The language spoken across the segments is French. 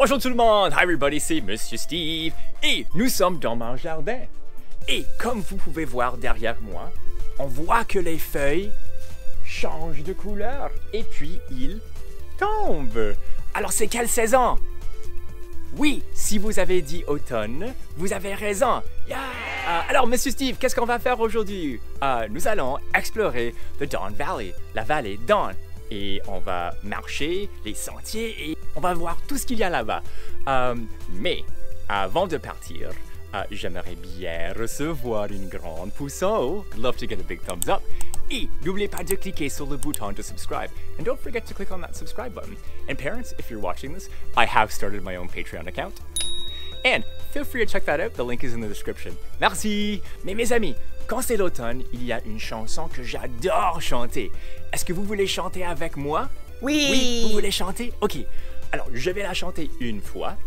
Bonjour tout le monde, hi everybody, c'est Monsieur Steve et nous sommes dans mon jardin. Et comme vous pouvez voir derrière moi, on voit que les feuilles changent de couleur et puis ils tombent. Alors c'est quelle saison? Oui, si vous avez dit automne, vous avez raison. Yeah! Alors Monsieur Steve, qu'est-ce qu'on va faire aujourd'hui? Nous allons explorer the Dawn Valley, la vallée Dawn. Et on va marcher les sentiers et on va voir tout ce qu'il y a là-bas. Mais avant de partir, j'aimerais bien recevoir une grande pouce en haut. I'd love to get a big thumbs up. Et n'oubliez pas de cliquer sur le bouton de subscribe. And don't forget to click on that subscribe button. And parents, if you're watching this, I have started my own Patreon account. And feel free to check that out. The link is in the description. Merci! Mais mes amis, quand c'est l'automne, il y a une chanson que j'adore chanter. Est-ce que vous voulez chanter avec moi? Oui! Oui, vous voulez chanter? Ok. Alors, je vais la chanter une fois.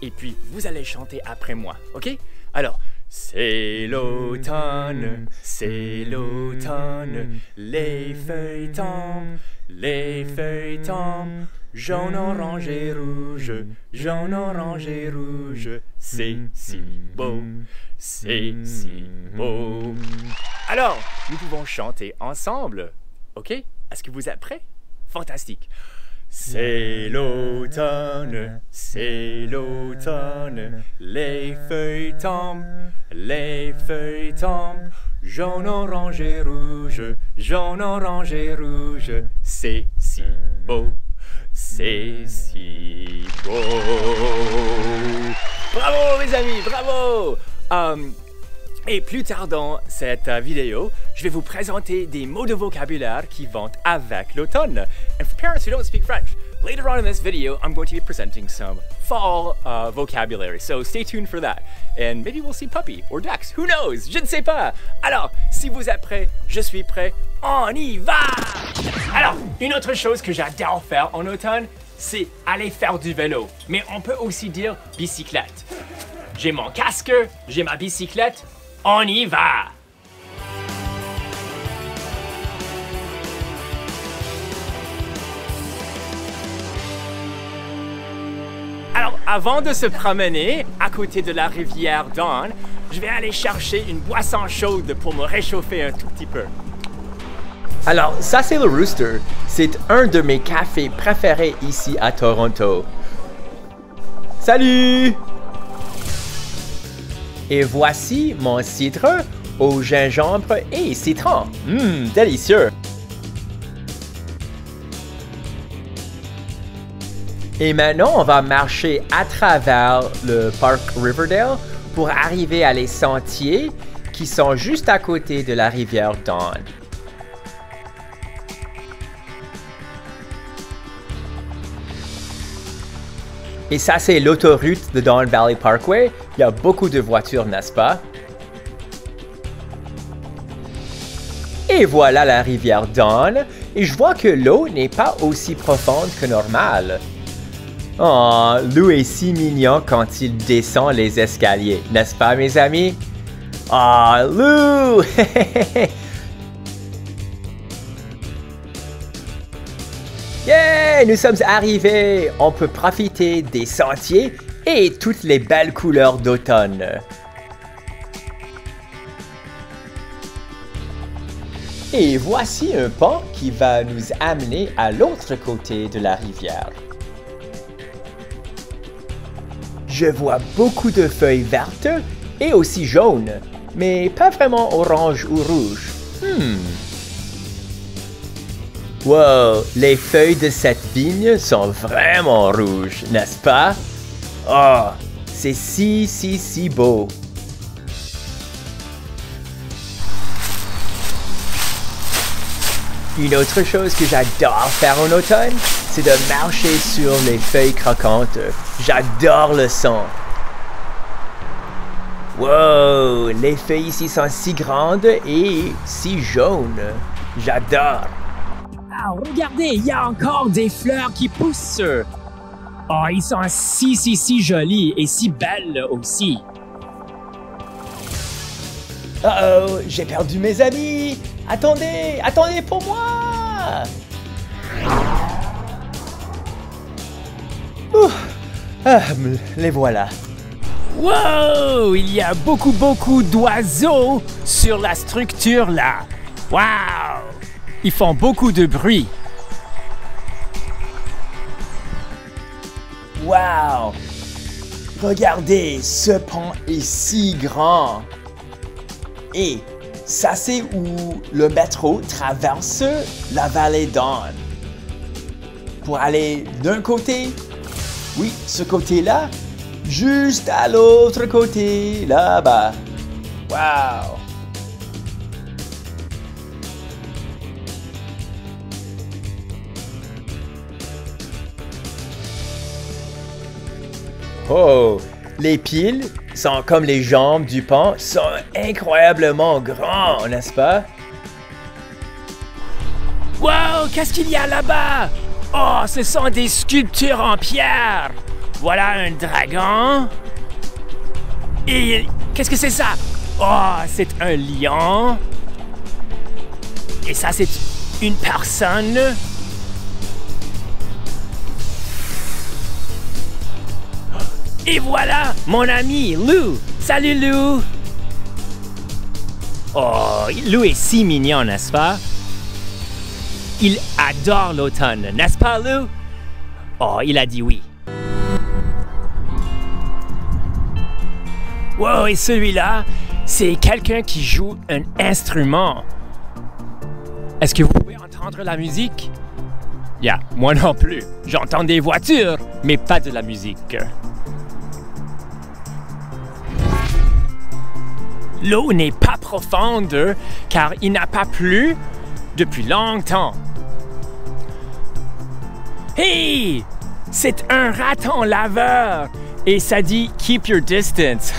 Et puis, vous allez chanter après moi. Ok? Alors, c'est l'automne, les feuilles tombent, jaune, orange et rouge, jaune, orange et rouge, c'est si beau, c'est si beau. Alors, nous pouvons chanter ensemble, ok? Est-ce que vous êtes prêts? Fantastique. C'est l'automne, les feuilles tombent, jaune, orange et rouge, jaune, orange et rouge, c'est si beau, c'est si beau. Bravo mes amis, bravo! Et plus tard dans cette vidéo, je vais vous présenter des mots de vocabulaire qui vont avec l'automne. And for parents who don't speak French, later on in this video, I'm going to be presenting some fall vocabulary. So stay tuned for that. And maybe we'll see puppy or ducks. Who knows? Je ne sais pas. Alors, si vous êtes prêts, je suis prêt. On y va! Alors, une autre chose que j'adore faire en automne, c'est aller faire du vélo. Mais on peut aussi dire bicyclette. J'ai mon casque, j'ai ma bicyclette. On y va! Alors, avant de se promener à côté de la rivière Dawn, je vais aller chercher une boisson chaude pour me réchauffer un tout petit peu. Alors, ça c'est le Rooster. C'est un de mes cafés préférés ici à Toronto. Salut! Et voici mon cidre au gingembre et citron. Délicieux! Et maintenant, on va marcher à travers le parc Riverdale pour arriver à les sentiers qui sont juste à côté de la rivière Dawn. Et ça, c'est l'autoroute de Dawn Valley Parkway. Il y a beaucoup de voitures, n'est-ce pas? Et voilà la rivière Dawn. Et je vois que l'eau n'est pas aussi profonde que normal. Oh, Lou est si mignon quand il descend les escaliers, n'est-ce pas, mes amis? Oh, Lou! Yeah! Nous sommes arrivés! On peut profiter des sentiers et toutes les belles couleurs d'automne. Et voici un pont qui va nous amener à l'autre côté de la rivière. Je vois beaucoup de feuilles vertes et aussi jaunes, mais pas vraiment orange ou rouge. Wow, les feuilles de cette vigne sont vraiment rouges, n'est-ce pas? Oh, c'est si beau. Une autre chose que j'adore faire en automne, c'est de marcher sur les feuilles croquantes. J'adore le son. Wow, les feuilles ici sont si grandes et si jaunes. J'adore. Ah, regardez, il y a encore des fleurs qui poussent. Oh, ils sont si jolis et si belles aussi. Oh, j'ai perdu mes amis. Attendez pour moi. Ah, les voilà. Wow! Il y a beaucoup d'oiseaux sur la structure là. Wow! Ils font beaucoup de bruit. Wow! Regardez, ce pont est si grand. Et ça, c'est où le métro traverse la vallée Dawn. Pour aller d'un côté, oui, ce côté-là, juste à l'autre côté, là-bas. Wow! Oh, les piles sont comme les jambes du pont, sont incroyablement grands, n'est-ce pas? Wow! Qu'est-ce qu'il y a là-bas? Oh, ce sont des sculptures en pierre. Voilà un dragon. Et qu'est-ce que c'est ça? Oh, c'est un lion. Et ça, c'est une personne. Et voilà, mon ami Lou. Salut Lou. Oh, Lou est si mignon, n'est-ce pas? Il adore l'automne, n'est-ce pas Lou? Oh, il a dit oui. Wow, et celui-là, c'est quelqu'un qui joue un instrument. Est-ce que vous pouvez entendre la musique? Moi non plus. J'entends des voitures, mais pas de la musique. L'eau n'est pas profonde car il n'a pas plu depuis longtemps. Hey! C'est un raton laveur et ça dit « Keep your distance ».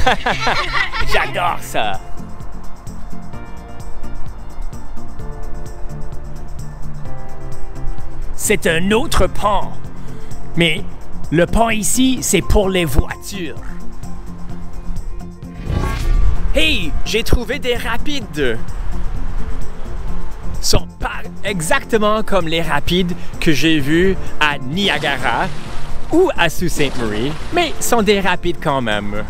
J'adore ça. C'est un autre pont. Mais le pont ici, c'est pour les voitures. Hey, j'ai trouvé des rapides. Sont pas exactement comme les rapides que j'ai vus à Niagara ou à Sault Ste. Marie, mais sont des rapides quand même.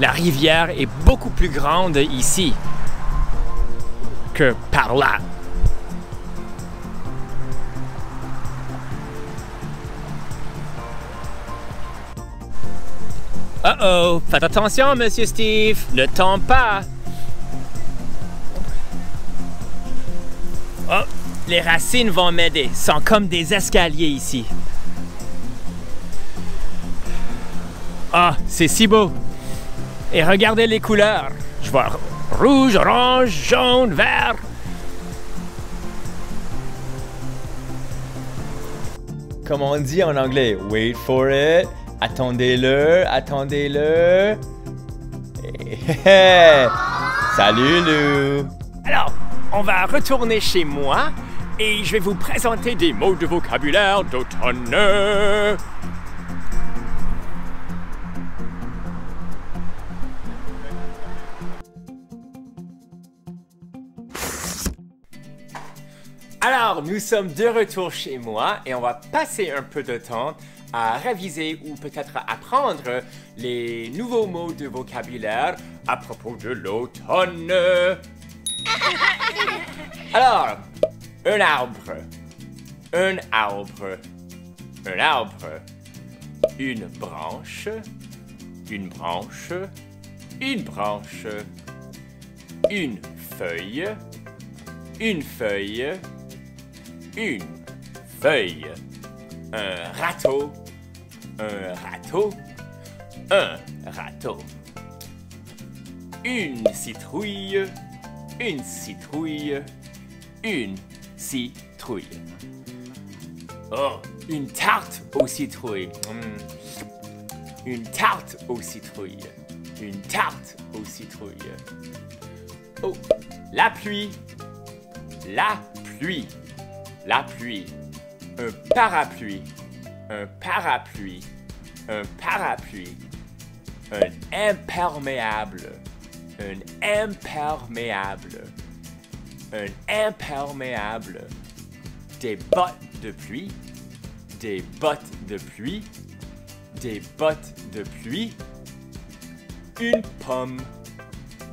La rivière est beaucoup plus grande ici que par là. Oh, faites attention, Monsieur Steve, ne tombe pas. Oh, les racines vont m'aider, sont comme des escaliers ici. Ah, c'est si beau. Et regardez les couleurs. Je vois rouge, orange, jaune, vert. Comme on dit en anglais, wait for it. Attendez-le, attendez-le. Salut Lou. Alors, on va retourner chez moi et je vais vous présenter des mots de vocabulaire d'automne. Alors, nous sommes de retour chez moi et on va passer un peu de temps à réviser ou peut-être à apprendre les nouveaux mots de vocabulaire à propos de l'automne. Alors, un arbre, un arbre, un arbre, une branche, une branche, une branche, une feuille, une feuille, une feuille, un râteau, un râteau, un râteau, une citrouille, une citrouille, une citrouille. Oh, une tarte aux citrouilles. Une tarte aux citrouilles. Une tarte aux citrouilles. Oh, la pluie. La pluie. La pluie. Un parapluie. Un parapluie. Un parapluie. Un imperméable. Un imperméable. un imperméable, des bottes de pluie, des bottes de pluie, des bottes de pluie, une pomme,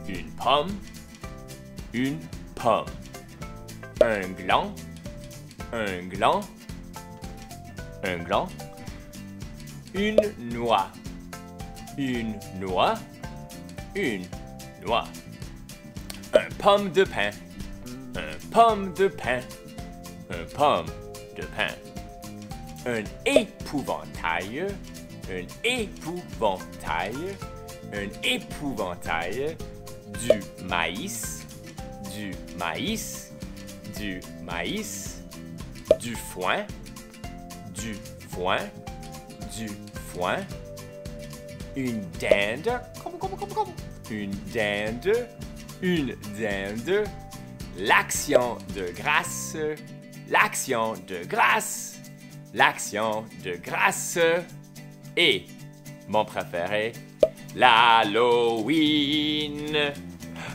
une pomme, une pomme, un gland, un gland, un gland, une noix, une noix, une noix, un pomme de pain, un pomme de pain, un pomme de pain, un épouvantail, un épouvantail, un épouvantail, du maïs, du maïs, du maïs, du foin, du foin, du foin, une dinde, une dinde, une dinde, l'action de grâce, l'action de grâce, l'action de grâce, et mon préféré, l'Halloween,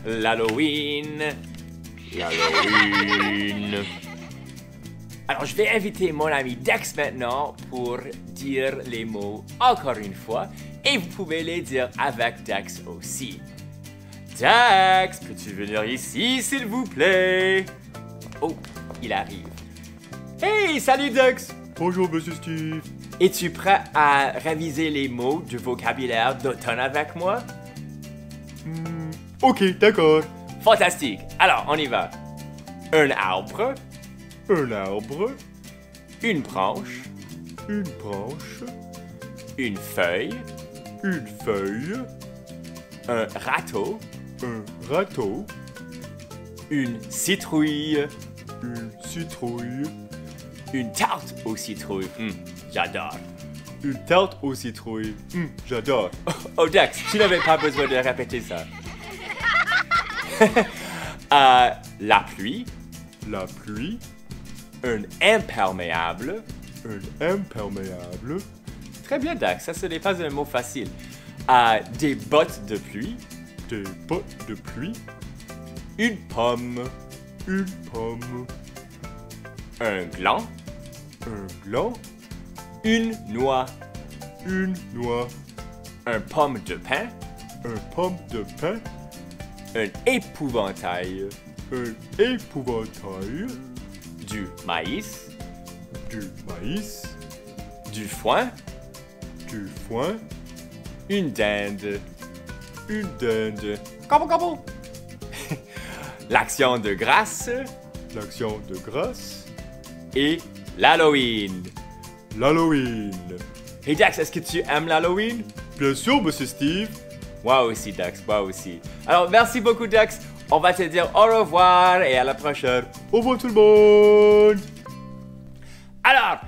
l'Halloween, l'Halloween. Alors, je vais inviter mon ami Dex maintenant pour dire les mots encore une fois, et vous pouvez les dire avec Dex aussi. Dex, peux-tu venir ici, s'il vous plaît? Oh, il arrive. Hey, salut Dex! Bonjour, Monsieur Steve. Es-tu prêt à réviser les mots du vocabulaire d'automne avec moi? Ok, d'accord. Fantastique! Alors, on y va. Un arbre, Un arbre, une branche, une branche, une feuille, une feuille, un râteau, un râteau, une citrouille, une citrouille, une tarte aux citrouilles. J'adore. une tarte aux citrouilles. J'adore. Oh Dex, tu n'avais pas besoin de répéter ça. La pluie, La pluie, un imperméable. un imperméable, Très bien Dex, ça ce n'est pas un mot facile. Des bottes de pluie, des bottes de pluie, une pomme, une pomme, un gland, un gland, une noix, une noix, un pomme de pain, un pomme de pain, un épouvantail, un épouvantail, du maïs, du maïs, du foin, du foin, une dinde, une dinde, gobble gobble, l'action de grâce l'action de grâce, et l'Halloween. l'Halloween. Hey Dex, est-ce que tu aimes l'Halloween? Bien sûr, Monsieur Steve. Moi aussi Dex, moi aussi. Alors merci beaucoup Dex, on va te dire au revoir et à la prochaine. Au revoir tout le monde. Alors,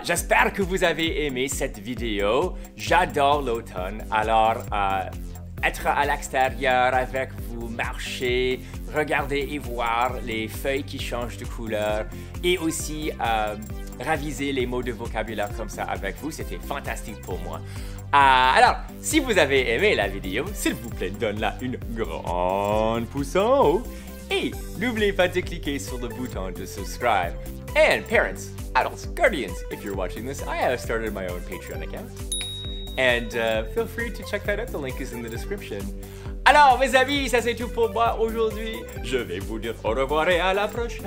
j'espère que vous avez aimé cette vidéo. J'adore l'automne. Alors, être à l'extérieur avec vous, marcher, regarder et voir les feuilles qui changent de couleur et aussi raviser les mots de vocabulaire comme ça avec vous, c'était fantastique pour moi. Alors, si vous avez aimé la vidéo, s'il vous plaît, donne-la une grande pouce en haut. Et n'oubliez pas de cliquer sur le bouton de subscribe. And parents, adults, guardians, if you're watching this, I have started my own Patreon account. And feel free to check that out, the link is in the description. Alors, mes amis, ça c'est tout pour moi aujourd'hui. Je vais vous dire au revoir et à la prochaine.